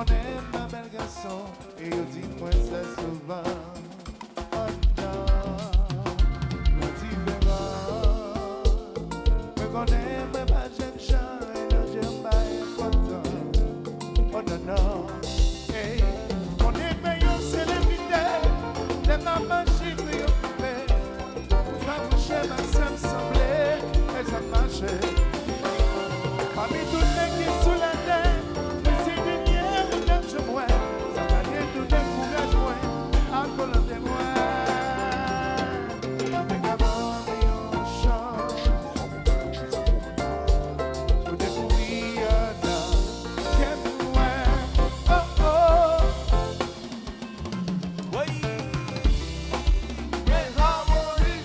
connais ma belle garçon, et il dit moi c'est souvent. Oh non, moi différent. Me connais ma pas jeune chant, et non j'aime pas content. Oh non, non, hey, on est payé célébrité, les mamans chibri occupé. Ça marchait, ma soeur semblait, et ça marchait. Parmi tous les qui sous la terre, mais c'est dernière étape je vois. Ça m'a dit tout décourage moi, à cause de moi. Mais qu'avant on change, tout découvrir là, qu'est-ce moi, oh oh. Oui, mais harmonie,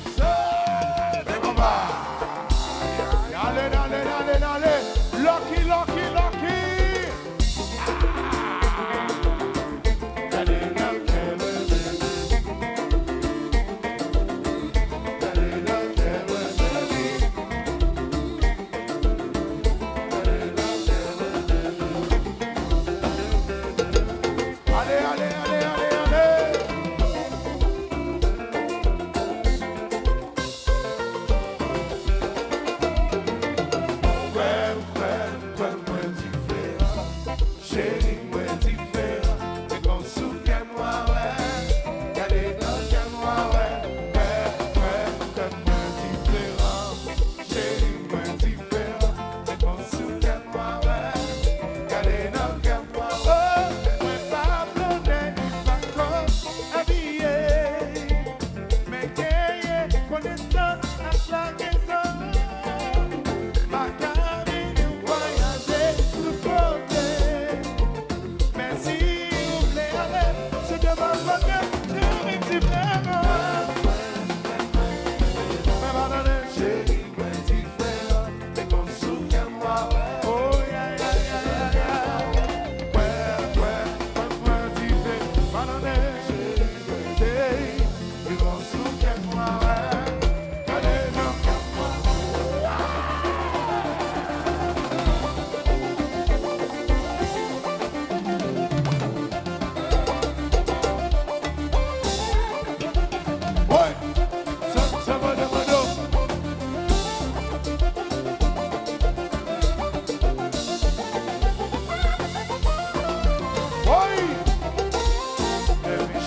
c'est combat. Allez, allez, allez, allez. Lucky, lucky, lucky. Allez, allez, allez, allez, allez. Chérie, moi différent, mais qu'on souvient moi, ouais. Regardez dans le moi, ouais. Comme moi différent. Chérie, moi différent, mais qu'on souvient moi, ouais. Regardez dans le moi, ouais. Moi pas blondé, pas comme habillé. Mais gagné, connaissant à la maison. Ma cabine, voyager, tout côté. Mais si vous voulez aller, c'est devant votre cœur, je vais t'y faire. Mais pardonnez, chérie, mais différent, mais qu'on se souvient de moi. Oh, yeah, yeah, yeah, yeah, yeah. Ouais, différent, pardonnez, chérie, mais qu'on se souvient de moi. Allez, non, ouais, ça va de modo. Ouais, let me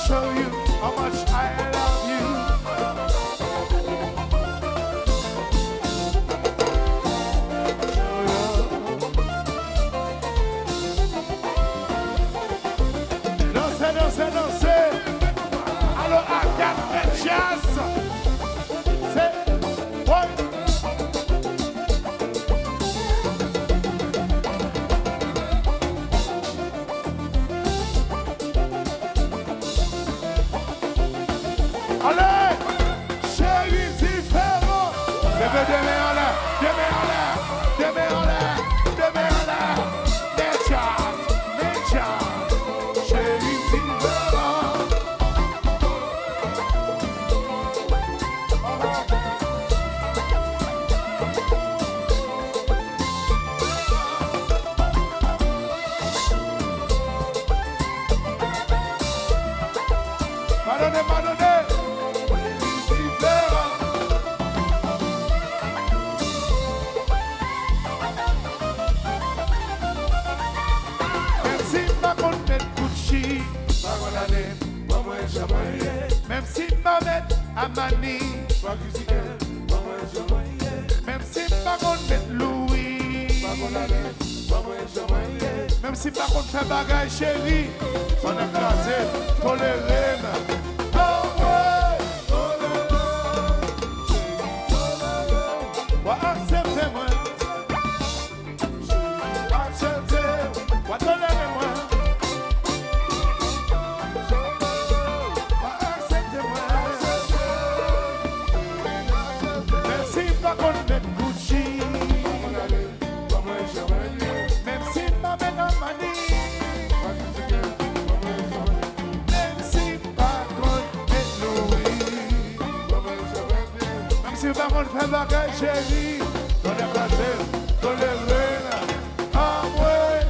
show you how much I love you. Show you. Dansez, dansez, dansez. Alors, à 4 jazz. C'est. Ouais. Allez, chérie différent. Bébé, demain en l'air, demain en l'air, demain en l'air, demain en l'air. Les jazz, chérie différent. Pardonnez, pardonnez. Différent. Même si ma compte met Gucci, pas mon année, pas moi chamoyé. Même si ma met Amani, pas cuisinier, pas moi chamoyé. Même si ma compte met Louis, pas mon année, pas moi chamoyé. Même si ma compte fait bagage chérie, on a classé, toléré. Oh ouais, toléré. Acceptez-moi. Acceptez-moi. Tolérez-moi. Acceptez-moi. Merci pas qu'on mette Gucci. Même si ma mène en manie. Même si pas qu'on mette Louis. Même si pas qu'on fait bagage chérie. Dans les placés, dans les ruines. Ah ouais.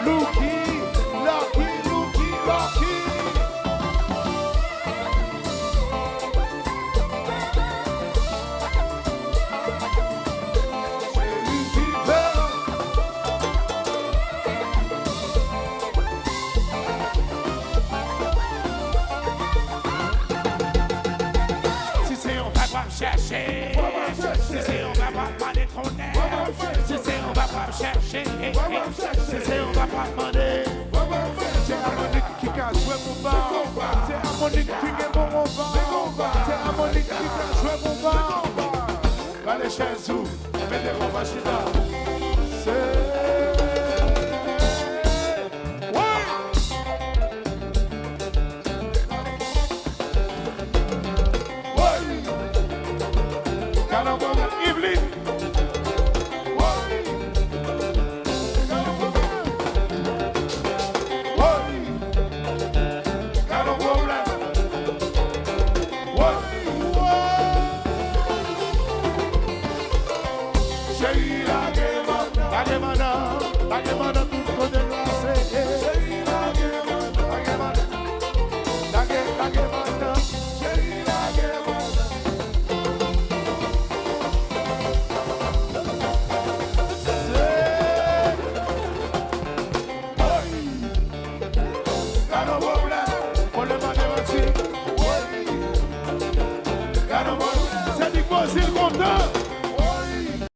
Lucky, Lucky. Si c'est on va pas me chercher, si c'est on va pas demander ton aide, si c'est on va pas me chercher, si c'est on va pas demander. C'est harmonique qui cache jouer mon bar, c'est harmonique qui est bon mon bar, c'est harmonique qui cache jouer mon bar. Allez chez vous, mettez vos machines là. Evelyn. C'est du content.